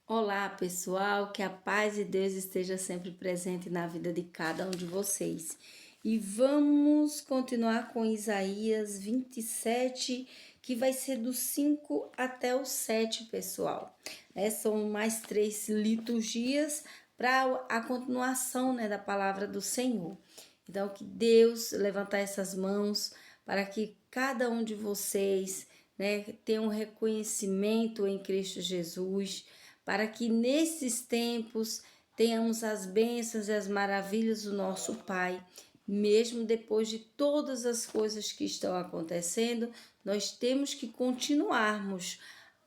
Olá, pessoal, que a paz de Deus esteja sempre presente na vida de cada um de vocês. E vamos continuar com Isaías 27, que vai ser do 5 até o 7, pessoal. São mais 3 liturgias para a continuação, da palavra do Senhor. Então, que Deus levantar essas mãos para que cada um de vocês, tenha um reconhecimento em Cristo Jesus, para que nesses tempos tenhamos as bênçãos e as maravilhas do nosso Pai. Mesmo depois de todas as coisas que estão acontecendo, nós temos que continuarmos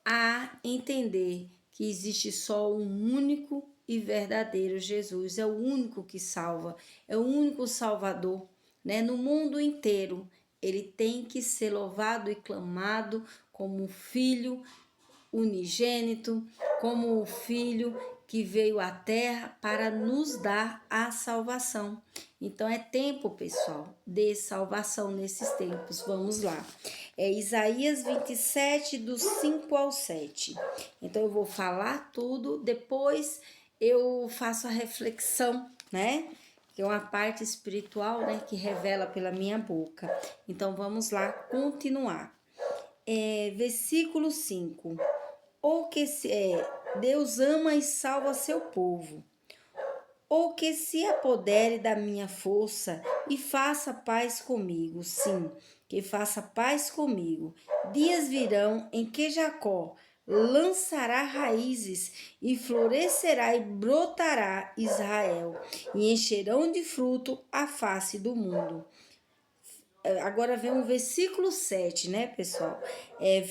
a entender que existe só um único e verdadeiro Jesus. É o único que salva, é o único Salvador, no mundo inteiro. Ele tem que ser louvado e clamado como um filho unigênito, como o Filho que veio à Terra para nos dar a salvação. Então é tempo, pessoal, de salvação nesses tempos. Vamos lá. É Isaías 27, do 5 ao 7. Então eu vou falar tudo, depois eu faço a reflexão, que é uma parte espiritual, que revela pela minha boca. Então vamos lá continuar. Versículo 5. Ou que Deus ama e salva seu povo, ou que se apodere da minha força e faça paz comigo, sim, que faça paz comigo. Dias virão em que Jacó lançará raízes e florescerá e brotará Israel, e encherão de fruto a face do mundo. Agora vem o versículo 7, pessoal?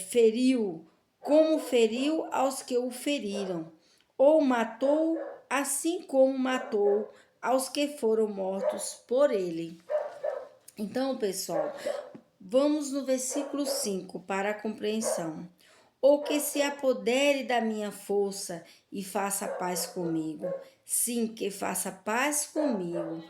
Feriu, como feriu aos que o feriram, ou matou, assim como matou aos que foram mortos por ele. Então, pessoal, vamos no versículo 5 para a compreensão. Ou que se apodere da minha força e faça paz comigo. Sim, que faça paz comigo.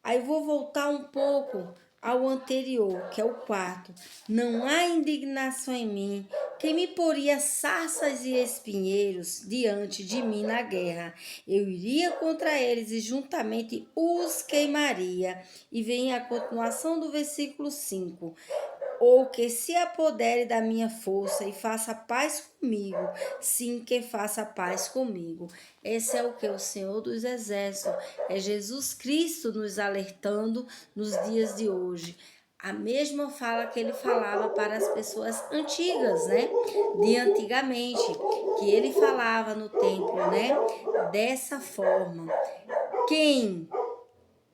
Aí vou voltar um pouco ao anterior, que é o 4. Não há indignação em mim. Quem me poria sarças e espinheiros diante de mim na guerra? Eu iria contra eles e juntamente os queimaria. E vem a continuação do versículo 5. Ou que se apodere da minha força e faça paz comigo, sim, que faça paz comigo. Esse é o que? O Senhor dos Exércitos, é Jesus Cristo nos alertando nos dias de hoje. A mesma fala que ele falava para as pessoas antigas, de antigamente, que ele falava no templo, dessa forma. Quem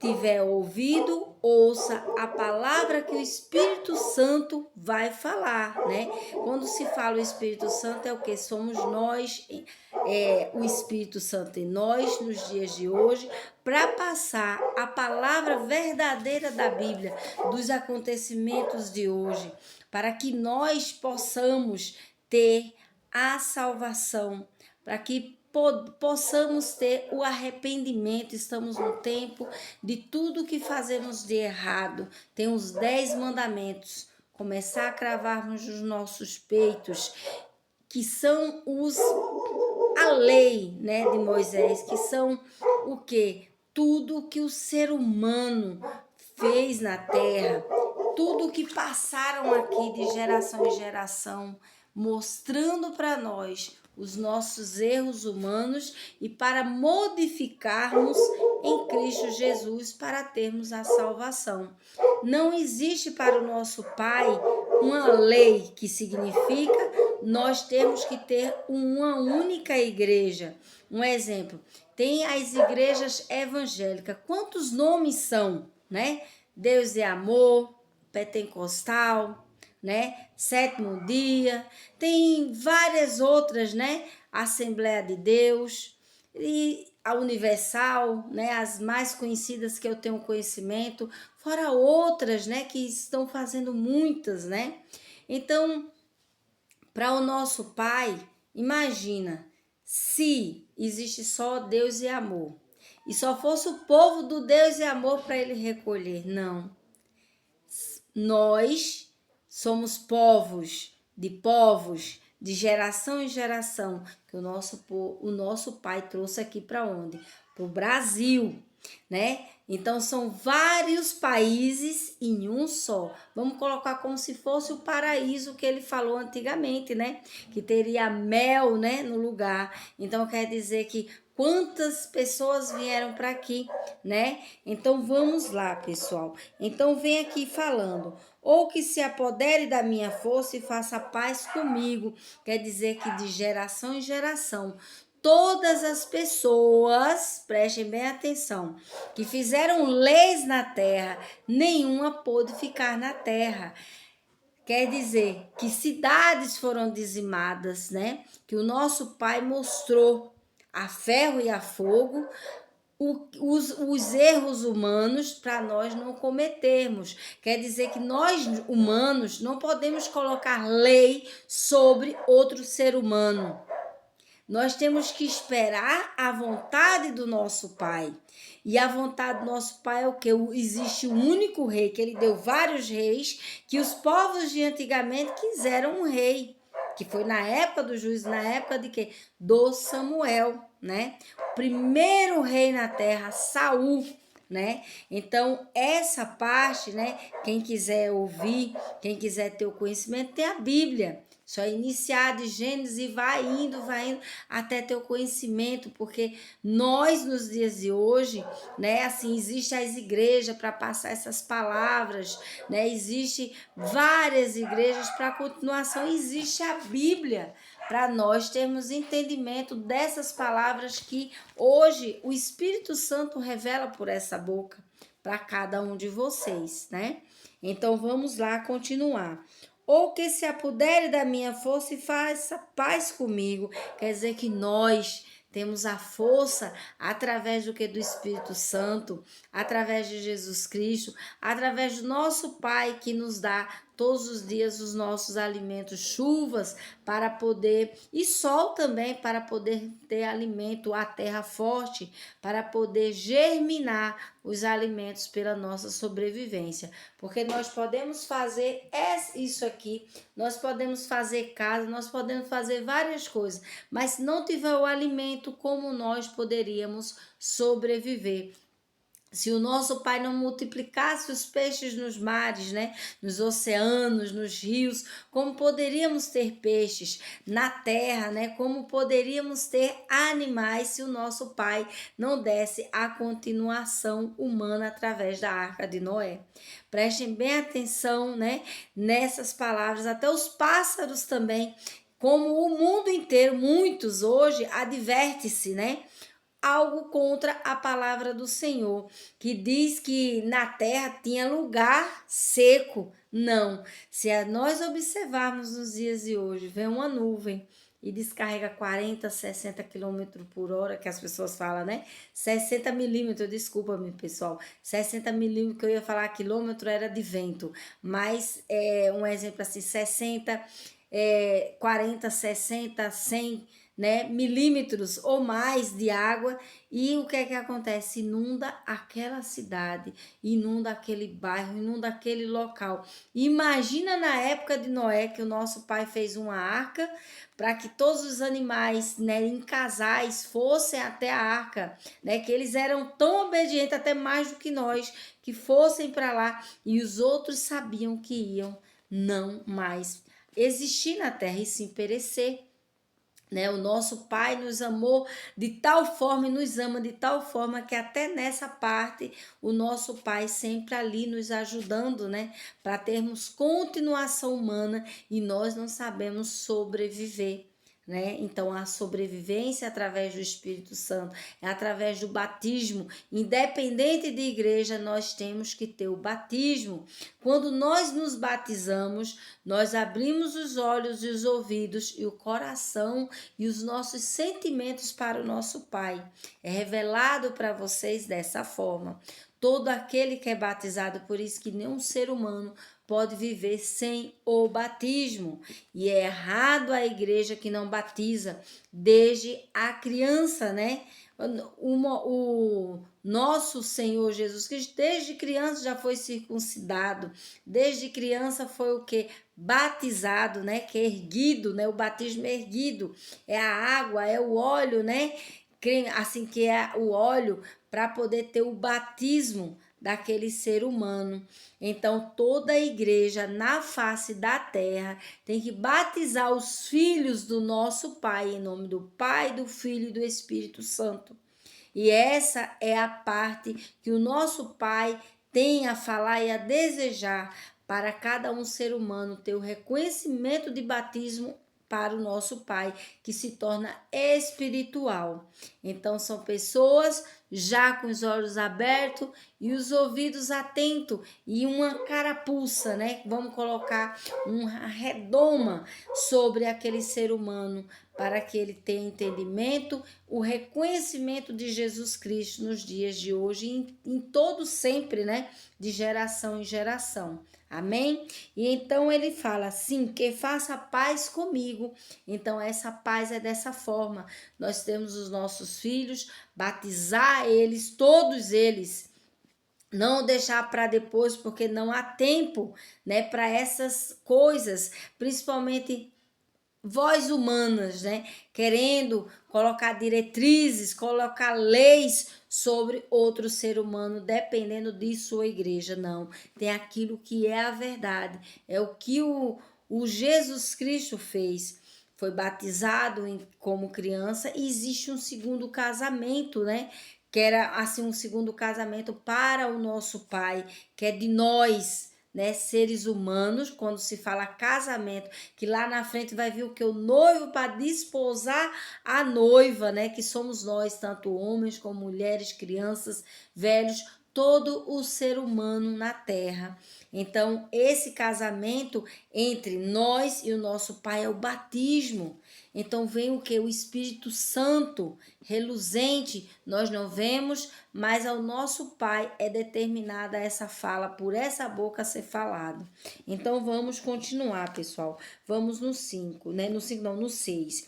tiver ouvido, ouça a palavra que o Espírito Santo vai falar, Quando se fala o Espírito Santo é o que? Somos nós, o Espírito Santo em nós, nos dias de hoje, para passar a palavra verdadeira da Bíblia, dos acontecimentos de hoje, para que nós possamos ter a salvação, para que possamos ter o arrependimento. Estamos no tempo de tudo que fazemos de errado. Tem os 10 mandamentos. Começar a cravarmos nos nossos peitos, que são a lei, de Moisés, que são o quê? Tudo que o ser humano fez na terra, tudo que passaram aqui de geração em geração, mostrando para nós os nossos erros humanos e para modificarmos em Cristo Jesus para termos a salvação. Não existe para o nosso Pai uma lei, que significa nós temos que ter uma única igreja. Um exemplo, tem as igrejas evangélicas. Quantos nomes são, Deus é amor, pentecostal, Sétimo dia, tem várias outras, Assembleia de Deus e a Universal, as mais conhecidas que eu tenho conhecimento, fora outras, que estão fazendo muitas, Então, para o nosso Pai, imagina se existe só Deus e amor, e só fosse o povo do Deus e amor para ele recolher. Não. Nós somos povos de geração em geração, que o nosso pai trouxe aqui para onde? Para o Brasil, né? Então são vários países em um só. Vamos colocar como se fosse o paraíso que ele falou antigamente, né? Que teria mel, né, no lugar. Então quer dizer que quantas pessoas vieram para aqui, né? Então vamos lá, pessoal. Então vem aqui falando: ou que se apodere da minha força e faça paz comigo. Quer dizer que de geração em geração, todas as pessoas, prestem bem atenção, que fizeram leis na terra, nenhuma pôde ficar na terra. Quer dizer que cidades foram dizimadas, né? Que o nosso Pai mostrou a ferro e a fogo os erros humanos para nós não cometermos. Quer dizer que nós, humanos, não podemos colocar lei sobre outro ser humano. Nós temos que esperar a vontade do nosso Pai. E a vontade do nosso Pai é o que? Existe um único rei, que ele deu vários reis, que os povos de antigamente quiseram um rei, que foi na época do juízo, na época de quê? Do Samuel, né? O primeiro rei na terra, Saul, né? Então, essa parte, né? Quem quiser ouvir, quem quiser ter o conhecimento, tem a Bíblia. Só iniciar de Gênesis e vai indo até ter o conhecimento, porque nós nos dias de hoje, né, assim, existe as igrejas para passar essas palavras, né? Existe várias igrejas para continuação, existe a Bíblia para nós termos entendimento dessas palavras que hoje o Espírito Santo revela por essa boca para cada um de vocês, né? Então vamos lá continuar. Ou que se apodere da minha força e faça paz comigo. Quer dizer que nós temos a força através do que? Do Espírito Santo, através de Jesus Cristo, através do nosso Pai que nos dá todos os dias os nossos alimentos, chuvas para poder, e sol também para poder ter alimento, a terra forte, para poder germinar os alimentos pela nossa sobrevivência. Porque nós podemos fazer isso aqui, nós podemos fazer casa, nós podemos fazer várias coisas, mas se não tiver o alimento, como nós poderíamos sobreviver? Se o nosso Pai não multiplicasse os peixes nos mares, né, nos oceanos, nos rios, como poderíamos ter peixes na terra, né? Como poderíamos ter animais se o nosso Pai não desse a continuação humana através da Arca de Noé? Prestem bem atenção, né, nessas palavras, até os pássaros também, como o mundo inteiro, muitos hoje adverte-se, né? Algo contra a palavra do Senhor, que diz que na terra tinha lugar seco. Não. Se nós observarmos nos dias de hoje, vem uma nuvem e descarrega 40, 60 km por hora, que as pessoas falam, né? 60 milímetros, desculpa-me, pessoal. 60 milímetros, que eu ia falar quilômetro, era de vento. Mas, um exemplo assim, 60, 40, 60, 100, né, milímetros ou mais de água, e o que é que acontece? Inunda aquela cidade, inunda aquele bairro, inunda aquele local. Imagina na época de Noé, que o nosso pai fez uma arca para que todos os animais, né, em casais fossem até a arca, né, que eles eram tão obedientes, até mais do que nós, que fossem para lá, e os outros sabiam que iam não mais existir na terra e sim perecer. Né? O nosso Pai nos amou de tal forma e nos ama de tal forma que até nessa parte o nosso Pai sempre ali nos ajudando, né? Para termos continuação humana e nós não sabemos sobreviver. Né? Então, a sobrevivência através do Espírito Santo, é através do batismo. Independente de igreja, nós temos que ter o batismo. Quando nós nos batizamos, nós abrimos os olhos e os ouvidos e o coração e os nossos sentimentos para o nosso Pai. É revelado para vocês dessa forma. Todo aquele que é batizado, por isso que nenhum ser humano pode viver sem o batismo. E é errado a igreja que não batiza desde a criança, né? O nosso Senhor Jesus Cristo, desde criança já foi circuncidado, desde criança foi o que? Batizado, né? Que é erguido, né? O batismo é erguido, é a água, é o óleo, né? Assim que é o óleo para poder ter o batismo daquele ser humano. Então, toda a igreja na face da terra tem que batizar os filhos do nosso Pai, em nome do Pai, do Filho e do Espírito Santo. E essa é a parte que o nosso Pai tem a falar e a desejar para cada um ser humano ter o reconhecimento de batismo para o nosso Pai, que se torna espiritual. Então, são pessoas já com os olhos abertos e os ouvidos atentos e uma carapuça, né? Vamos colocar uma redoma sobre aquele ser humano para que ele tenha entendimento, o reconhecimento de Jesus Cristo nos dias de hoje e em todo sempre, né? De geração em geração. Amém? E então ele fala assim, que faça paz comigo. Então essa paz é dessa forma. Nós temos os nossos filhos, batizar eles, todos eles, não deixar para depois, porque não há tempo, né, para essas coisas, principalmente vós humanas, né, querendo colocar diretrizes, colocar leis sobre outro ser humano, dependendo de sua igreja. Não, tem aquilo que é a verdade, é o que o Jesus Cristo fez. Foi batizado como criança e existe um segundo casamento, né? Que era assim um segundo casamento para o nosso Pai, que é de nós, né, seres humanos, quando se fala casamento, que lá na frente vai vir o que? O noivo para desposar a noiva, né, que somos nós, tanto homens como mulheres, crianças, velhos, todo o ser humano na terra. Então, esse casamento entre nós e o nosso Pai é o batismo. Então vem o que? O Espírito Santo, reluzente, nós não vemos, mas ao nosso Pai é determinada essa fala, por essa boca ser falado. Então vamos continuar, pessoal. Vamos no 5, né? No 5 não, no 6.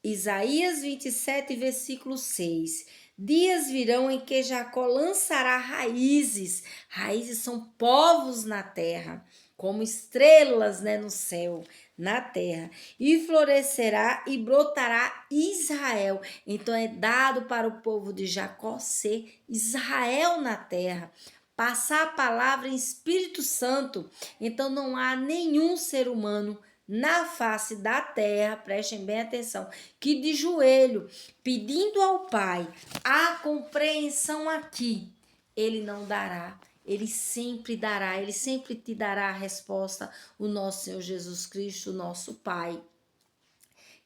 Isaías 27, versículo 6. Dias virão em que Jacó lançará raízes. Raízes são povos na terra, como estrelas, né, no céu, na terra. E florescerá e brotará Israel. Então é dado para o povo de Jacó ser Israel na terra. Passar a palavra em Espírito Santo. Então não há nenhum ser humano na face da terra, prestem bem atenção, que de joelho, pedindo ao Pai a compreensão aqui, ele não dará. Ele sempre dará, ele sempre te dará a resposta, o nosso Senhor Jesus Cristo, o nosso Pai.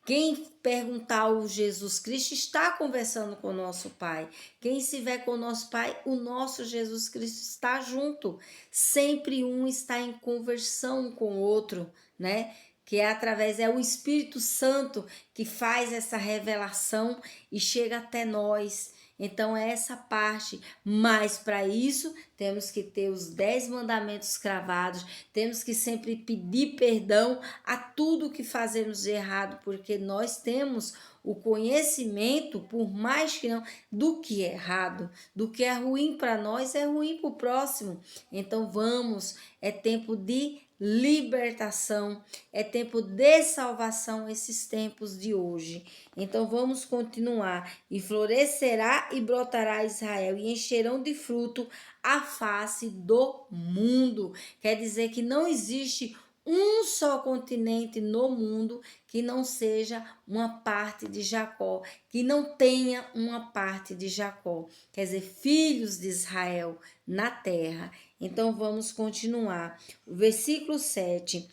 Quem perguntar ao Jesus Cristo está conversando com o nosso Pai. Quem estiver com o nosso Pai, o nosso Jesus Cristo está junto. Sempre um está em conversão com o outro, né? Que é através, é o Espírito Santo que faz essa revelação e chega até nós. Então é essa parte, mas para isso temos que ter os 10 mandamentos cravados, temos que sempre pedir perdão a tudo que fazemos de errado, porque nós temos o conhecimento, por mais que não, do que é errado, do que é ruim para nós, é ruim para o próximo. Então vamos, é tempo de libertação, é tempo de salvação esses tempos de hoje. Então vamos continuar. E florescerá e brotará Israel e encherão de fruto a face do mundo. Quer dizer que não existe um só continente no mundo que não seja uma parte de Jacó, que não tenha uma parte de Jacó, quer dizer, filhos de Israel na terra. Então vamos continuar. O versículo 7,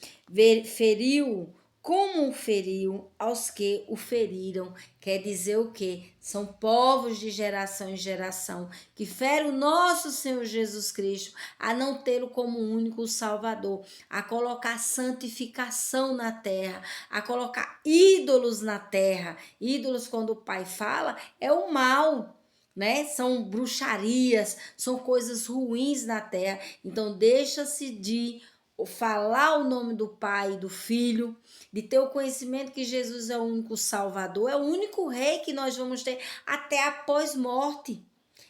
feriu como feriu aos que o feriram, quer dizer o quê? São povos de geração em geração que ferem o nosso Senhor Jesus Cristo a não tê-lo como único Salvador, a colocar santificação na terra, a colocar ídolos na terra. Ídolos, quando o Pai fala, é o mal. né? São bruxarias, são coisas ruins na terra. Então deixa-se de falar o nome do Pai e do Filho, de ter o conhecimento que Jesus é o único Salvador, é o único Rei que nós vamos ter até após morte.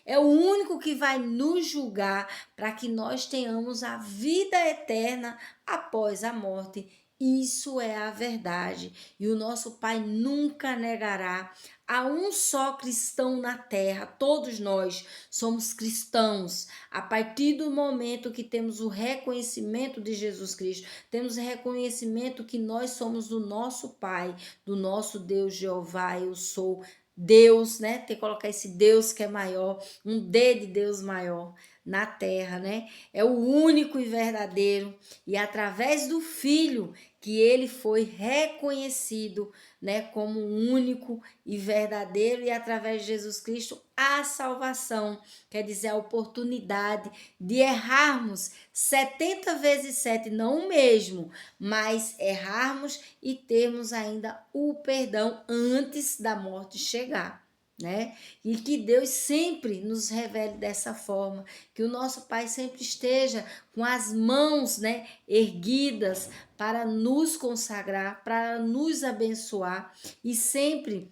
É o único que vai nos julgar para que nós tenhamos a vida eterna após a morte. Isso é a verdade. E o nosso Pai nunca negará a um só cristão na terra. Todos nós somos cristãos. A partir do momento que temos o reconhecimento de Jesus Cristo, temos o reconhecimento que nós somos do nosso Pai, do nosso Deus Jeová, eu sou Deus, né? Tem que colocar esse Deus que é maior, um D de Deus maior na terra, né? É o único e verdadeiro, e através do Filho que ele foi reconhecido, né, como único e verdadeiro, e através de Jesus Cristo a salvação, quer dizer, a oportunidade de errarmos 70 vezes 7, não o mesmo, mas errarmos e termos ainda o perdão antes da morte chegar, né? E que Deus sempre nos revele dessa forma, que o nosso Pai sempre esteja com as mãos, né, erguidas para nos consagrar, para nos abençoar, e sempre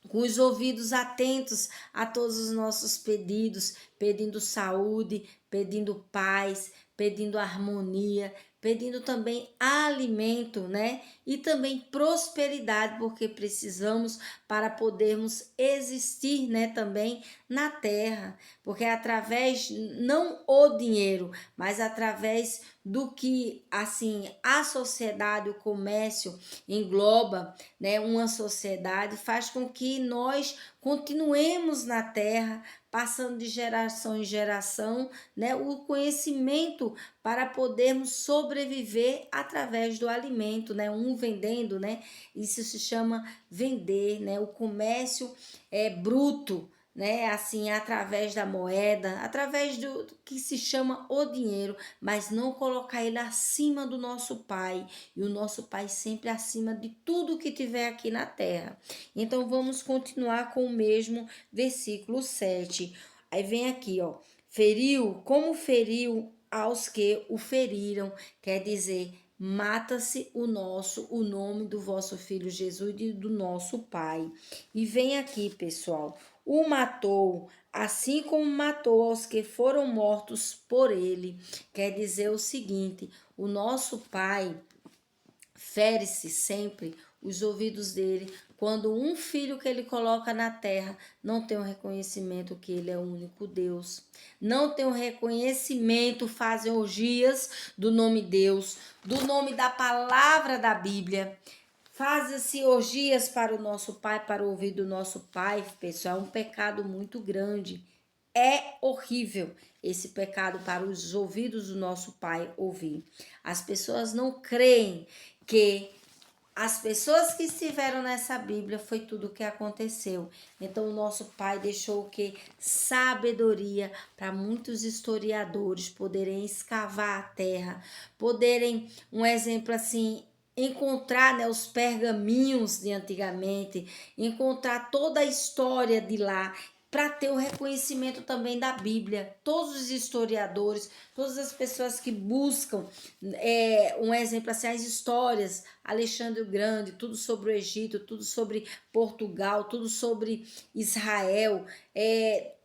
com os ouvidos atentos a todos os nossos pedidos, pedindo saúde, pedindo paz, pedindo harmonia, pedindo também alimento, né? E também prosperidade, porque precisamos para podermos existir, né, também na terra, porque é através não o dinheiro, mas através do que assim a sociedade, o comércio engloba, né, uma sociedade, faz com que nós continuemos na terra, passando de geração em geração, né, o conhecimento para podermos sobreviver através do alimento, né, um vendendo, né, isso se chama vender, né, o comércio é bruto, né, assim, através da moeda, através do que se chama o dinheiro, mas não colocar ele acima do nosso Pai, e o nosso Pai sempre acima de tudo que tiver aqui na terra. Então vamos continuar com o mesmo versículo 7. Aí vem aqui, ó, feriu, como feriu aos que o feriram, quer dizer, mata-se o nome do vosso Filho Jesus e do nosso Pai. E vem aqui, pessoal, o matou, assim como matou aos que foram mortos por ele. Quer dizer o seguinte, o nosso Pai fere-se sempre os ouvidos dele quando um filho que ele coloca na terra não tem o reconhecimento que ele é o único Deus, não tem o reconhecimento, fazem orgias do nome Deus, do nome da palavra da Bíblia, fazem-se orgias para o nosso Pai, para o ouvido do nosso Pai, pessoal, é um pecado muito grande. É horrível esse pecado para os ouvidos do nosso Pai ouvir. As pessoas não creem que as pessoas que estiveram nessa Bíblia foi tudo o que aconteceu. Então o nosso Pai deixou o que? Sabedoria para muitos historiadores poderem escavar a terra, poderem, um exemplo assim, encontrar, né, os pergaminhos de antigamente, encontrar toda a história de lá, para ter o reconhecimento também da Bíblia. Todos os historiadores, todas as pessoas que buscam, um exemplo assim, as histórias, Alexandre o Grande, tudo sobre o Egito, tudo sobre Portugal, tudo sobre Israel,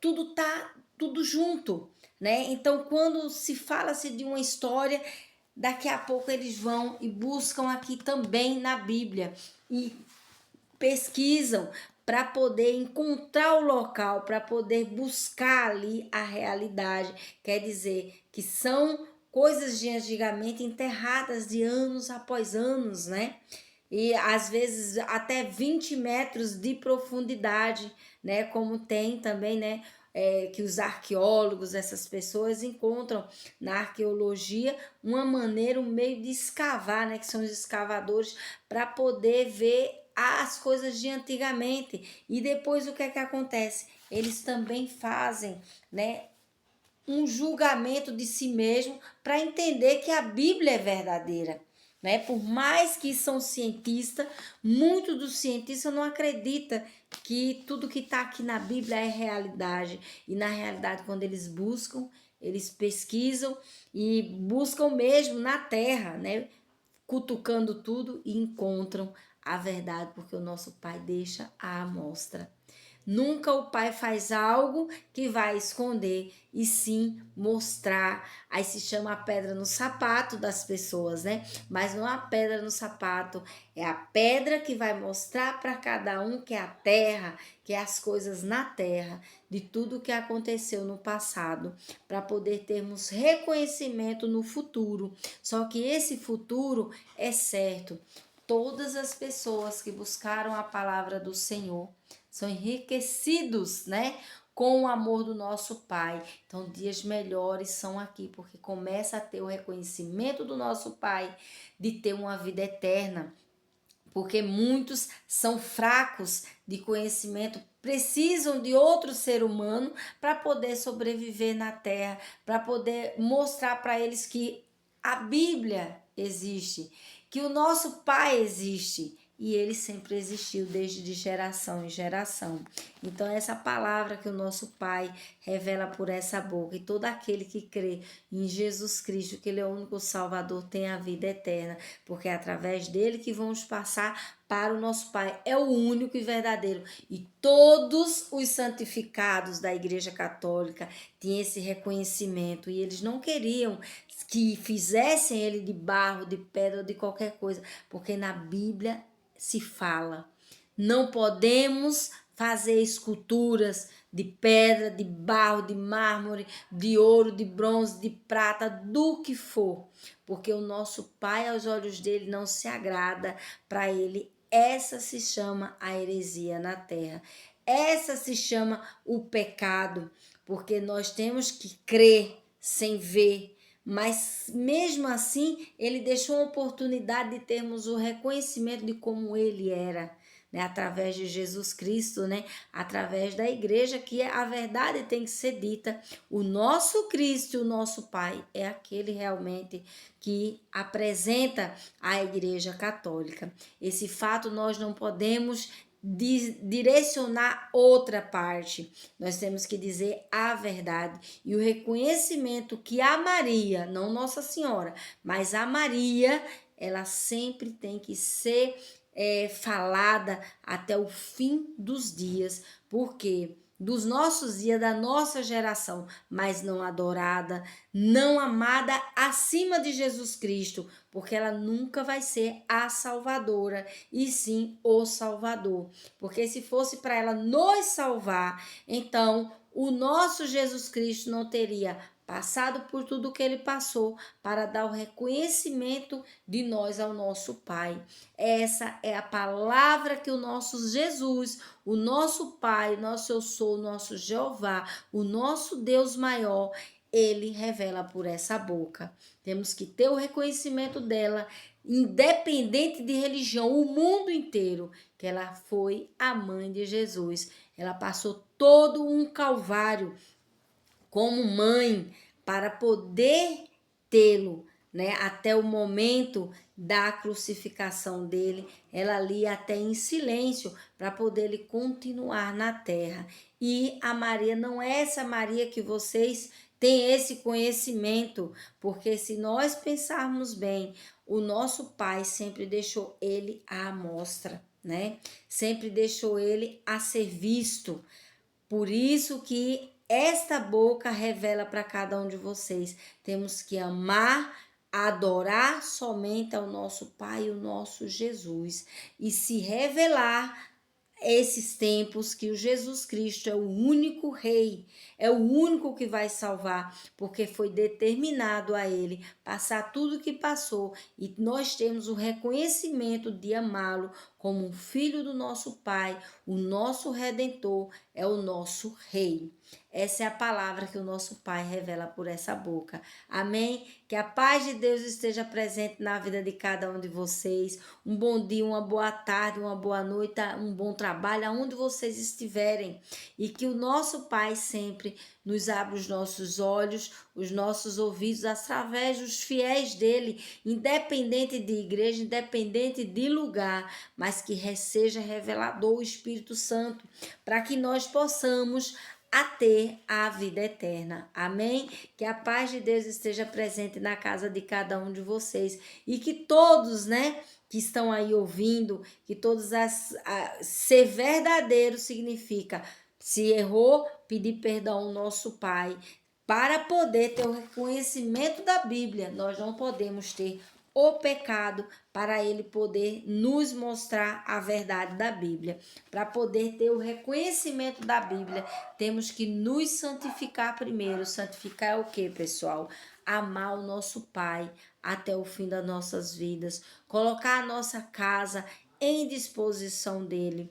tudo tá tudo junto, né? Então, quando se fala-se de uma história, daqui a pouco eles vão e buscam aqui também na Bíblia e pesquisam para poder encontrar o local, para poder buscar ali a realidade. Quer dizer que são coisas de antigamente enterradas de anos após anos, né? E às vezes até 20 metros de profundidade, né? Como tem também, né? Que os arqueólogos, essas pessoas encontram na arqueologia uma maneira, um meio de escavar, né? Que são os escavadores, para poder ver as coisas de antigamente. E depois o que é que acontece? Eles também fazem, né, um julgamento de si mesmo para entender que a Bíblia é verdadeira. né? Por mais que são cientistas, muitos dos cientistas não acreditam que tudo que está aqui na Bíblia é realidade. E na realidade, quando eles buscam, eles pesquisam e buscam mesmo na terra, né? Cutucando tudo e encontram a verdade, porque o nosso Pai deixa à amostra. Nunca o pai faz algo que vai esconder, e sim mostrar. Aí se chama a pedra no sapato das pessoas, né? Mas não é a pedra no sapato, é a pedra que vai mostrar para cada um que é a terra, que é as coisas na terra, de tudo que aconteceu no passado, para poder termos reconhecimento no futuro. Só que esse futuro é certo. Todas as pessoas que buscaram a palavra do Senhor são enriquecidos, né? Com o amor do nosso Pai. Então, dias melhores são aqui, porque começa a ter o reconhecimento do nosso Pai de ter uma vida eterna. Porque muitos são fracos de conhecimento, precisam de outro ser humano para poder sobreviver na terra, para poder mostrar para eles que a Bíblia existe, que o nosso Pai existe. E ele sempre existiu desde de geração em geração. Então, essa palavra que o nosso Pai revela por essa boca, e todo aquele que crê em Jesus Cristo, que Ele é o único Salvador, tem a vida eterna, porque é através dele que vamos passar para o nosso Pai. É o único e verdadeiro. E todos os santificados da Igreja Católica tinham esse reconhecimento, e eles não queriam que fizessem ele de barro, de pedra ou de qualquer coisa, porque na Bíblia se fala. Não podemos fazer esculturas de pedra, de barro, de mármore, de ouro, de bronze, de prata, do que for, porque o nosso Pai, aos olhos dele, não se agrada. Para ele, essa se chama a heresia na terra. Essa se chama o pecado, porque nós temos que crer sem ver. Mas mesmo assim, ele deixou uma oportunidade de termos o reconhecimento de como ele era, né? Através de Jesus Cristo, né? Através da igreja, que a verdade tem que ser dita. O nosso Cristo, o nosso Pai, é aquele realmente que apresenta a Igreja Católica. Esse fato nós não podemos direcionar outra parte. Nós temos que dizer a verdade, e o reconhecimento que a Maria, não Nossa Senhora, mas a Maria, ela sempre tem que ser falada até o fim dos dias, porque dos nossos dias, da nossa geração, mas não adorada, não amada acima de Jesus Cristo, porque ela nunca vai ser a salvadora, e sim o Salvador. Porque se fosse para ela nos salvar, então o nosso Jesus Cristo não teria passado por tudo que ele passou para dar o reconhecimento de nós ao nosso Pai. Essa é a palavra que o nosso Jesus, o nosso Pai, nosso Eu Sou, o nosso Jeová, o nosso Deus maior, ele revela por essa boca. Temos que ter o reconhecimento dela, independente de religião, o mundo inteiro, que ela foi a mãe de Jesus. Ela passou todo um calvário como mãe para poder tê-lo, né? Até o momento da crucificação dele, ela ali até em silêncio para poder ele continuar na terra. E a Maria não é essa Maria que vocês têm esse conhecimento, porque se nós pensarmos bem, o nosso Pai sempre deixou ele à amostra, né? Sempre deixou ele a ser visto. Por isso que esta boca revela para cada um de vocês. Temos que amar, adorar somente ao nosso Pai, o nosso Jesus, e se revelar esses tempos que o Jesus Cristo é o único rei, é o único que vai salvar, porque foi determinado a ele passar tudo o que passou, e nós temos o reconhecimento de amá-lo como um filho do nosso Pai, o nosso Redentor é o nosso Rei. Essa é a palavra que o nosso Pai revela por essa boca. Amém? Que a paz de Deus esteja presente na vida de cada um de vocês. Um bom dia, uma boa tarde, uma boa noite, um bom trabalho, aonde vocês estiverem. E que o nosso Pai sempre nos abra os nossos olhos, os nossos ouvidos, através dos fiéis dele, independente de igreja, independente de lugar, mas que seja revelador o Espírito Santo, para que nós possamos ter a vida eterna. Amém? Que a paz de Deus esteja presente na casa de cada um de vocês e que todos, né, que estão aí ouvindo, que todos ser verdadeiro significa se errou, pedir perdão ao nosso Pai. Para poder ter o reconhecimento da Bíblia, nós não podemos ter o pecado para ele poder nos mostrar a verdade da Bíblia. Para poder ter o reconhecimento da Bíblia, temos que nos santificar primeiro. Santificar é o que, pessoal? Amar o nosso Pai até o fim das nossas vidas. Colocar a nossa casa em disposição dele.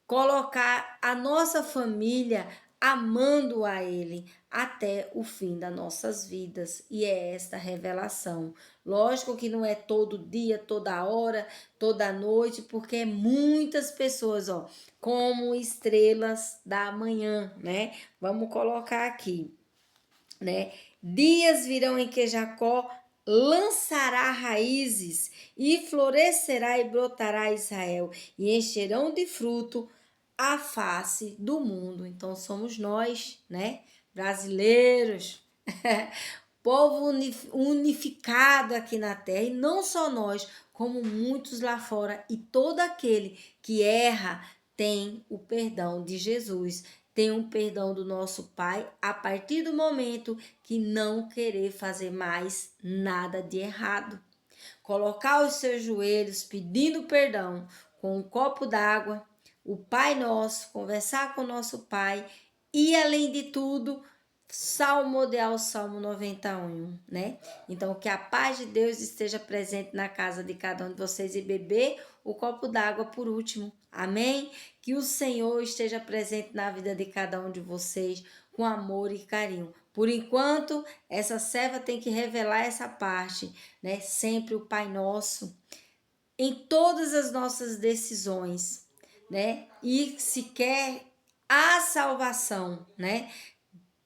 Colocar a nossa família amando a Ele até o fim das nossas vidas. E é esta revelação. Lógico que não é todo dia, toda hora, toda noite, porque muitas pessoas, ó, como estrelas da manhã, né? Vamos colocar aqui, né? Dias virão em que Jacó lançará raízes e florescerá e brotará Israel e encherão de fruto a face do mundo. Então somos nós, né, brasileiros, povo unificado aqui na terra, e não só nós, como muitos lá fora, e todo aquele que erra tem o perdão de Jesus, tem um perdão do nosso Pai a partir do momento que não querer fazer mais nada de errado. Colocar os seus joelhos pedindo perdão com um copo d'água, o Pai Nosso, conversar com o nosso Pai e, além de tudo, salmodiar o Salmo 91, né? Então, que a paz de Deus esteja presente na casa de cada um de vocês e beber o copo d'água por último. Amém? Que o Senhor esteja presente na vida de cada um de vocês com amor e carinho. Por enquanto, essa serva tem que revelar essa parte, né? Sempre o Pai Nosso em todas as nossas decisões, né? E se quer a salvação, né?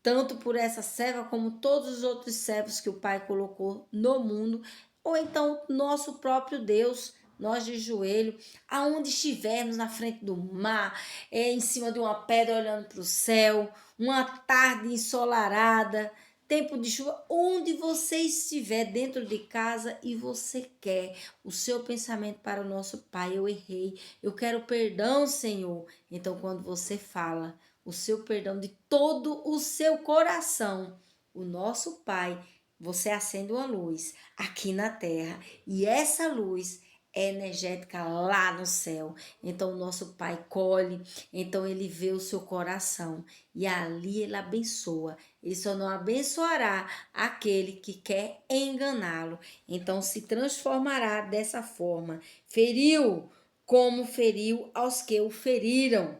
Tanto por essa serva como todos os outros servos que o Pai colocou no mundo, ou então nosso próprio Deus, nós de joelho, aonde estivermos na frente do mar, em cima de uma pedra olhando para o céu, uma tarde ensolarada, tempo de chuva, onde você estiver dentro de casa e você quer o seu pensamento para o nosso Pai, eu errei, eu quero perdão, Senhor. Então, quando você fala o seu perdão de todo o seu coração, o nosso Pai, você acende uma luz aqui na terra e essa luz é energética lá no céu. Então, o nosso Pai colhe, então ele vê o seu coração e ali ele abençoa. Ele só não abençoará aquele que quer enganá-lo. Então, se transformará dessa forma. Feriu como feriu aos que o feriram,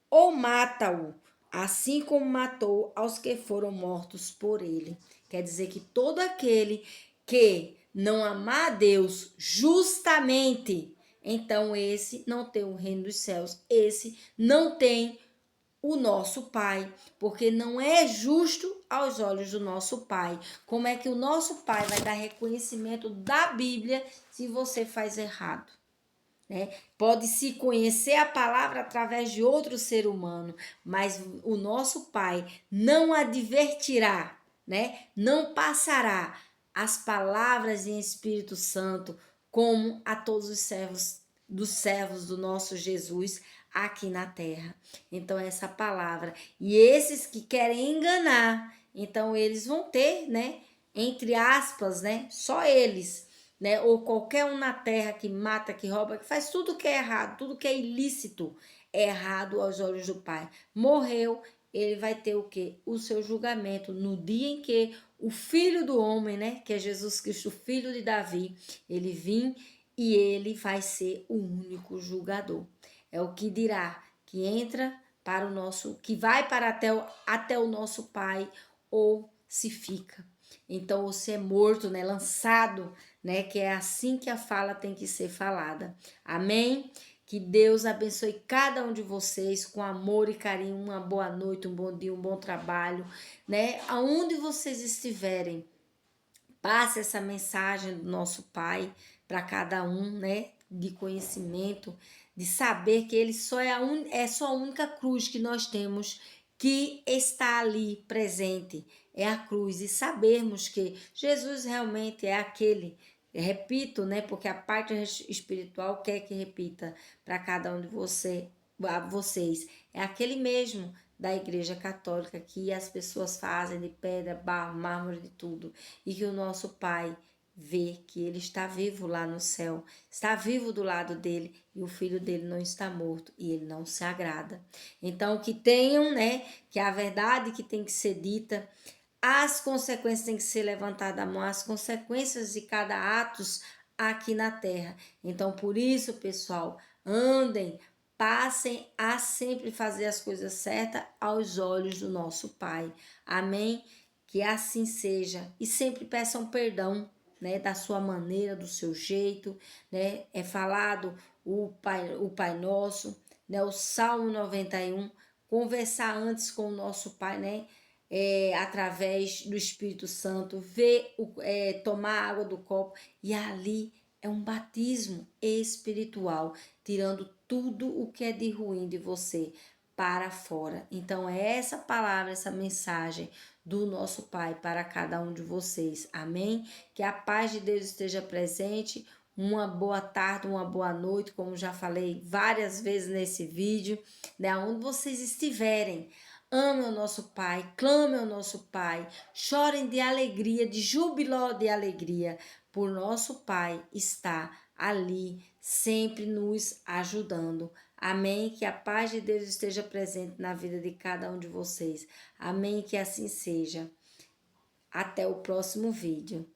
ou mata-o, assim como matou aos que foram mortos por ele. Quer dizer que todo aquele que não amar a Deus justamente, então esse não tem o reino dos céus, esse não tem o nosso Pai, porque não é justo aos olhos do nosso Pai. Como é que o nosso Pai vai dar reconhecimento da Bíblia se você faz errado? Né? Pode-se conhecer a palavra através de outro ser humano, mas o nosso Pai não advertirá, né? Não passará as palavras em Espírito Santo como a todos os servos do nosso Jesus aqui na terra. Então, essa palavra. E esses que querem enganar, então eles vão ter, né? Entre aspas, né? Só eles, né? Ou qualquer um na terra que mata, que rouba, que faz tudo que é errado, tudo que é ilícito, é errado aos olhos do Pai. Morreu, ele vai ter o quê? O seu julgamento no dia em que o Filho do Homem, né? Que é Jesus Cristo, filho de Davi, ele e ele vai ser o único julgador. É o que dirá que entra para o nosso, que vai para até o nosso Pai ou se fica. Então você é morto, né, lançado, né, que é assim que a fala tem que ser falada. Amém? Que Deus abençoe cada um de vocês com amor e carinho. Uma boa noite, um bom dia, um bom trabalho, né? Aonde vocês estiverem, passe essa mensagem do nosso Pai para cada um, né? De conhecimento, de saber que Ele só é só a única cruz que nós temos que está ali presente, é a cruz, e sabermos que Jesus realmente é aquele. Repito, né? Porque a parte espiritual quer que repita para cada um de vocês. É aquele mesmo da Igreja Católica que as pessoas fazem de pedra, barro, mármore, de tudo, e que o nosso Pai vê que ele está vivo lá no céu, está vivo do lado dele, e o filho dele não está morto, e ele não se agrada. Então que tenham, né, que a verdade que tem que ser dita, as consequências têm que ser levantadas à mão, as consequências de cada ato aqui na terra. Então por isso, pessoal, andem, passem a sempre fazer as coisas certas aos olhos do nosso Pai. Amém? Que assim seja. E sempre peçam perdão, né, da sua maneira, do seu jeito, né? É falado o Pai Nosso, né, o Salmo 91, conversar antes com o nosso Pai, né? Através do Espírito Santo, tomar água do copo, e ali é um batismo espiritual, tirando tudo o que é de ruim de você para fora. Então é essa palavra, essa mensagem do nosso Pai para cada um de vocês. Amém? Que a paz de Deus esteja presente. Uma boa tarde, uma boa noite, como já falei várias vezes nesse vídeo, né? Onde vocês estiverem, ame o nosso Pai, clame ao nosso Pai, chorem de alegria, de júbilo de alegria, por nosso Pai está ali, sempre nos ajudando. Amém? Que a paz de Deus esteja presente na vida de cada um de vocês. Amém? Que assim seja. Até o próximo vídeo.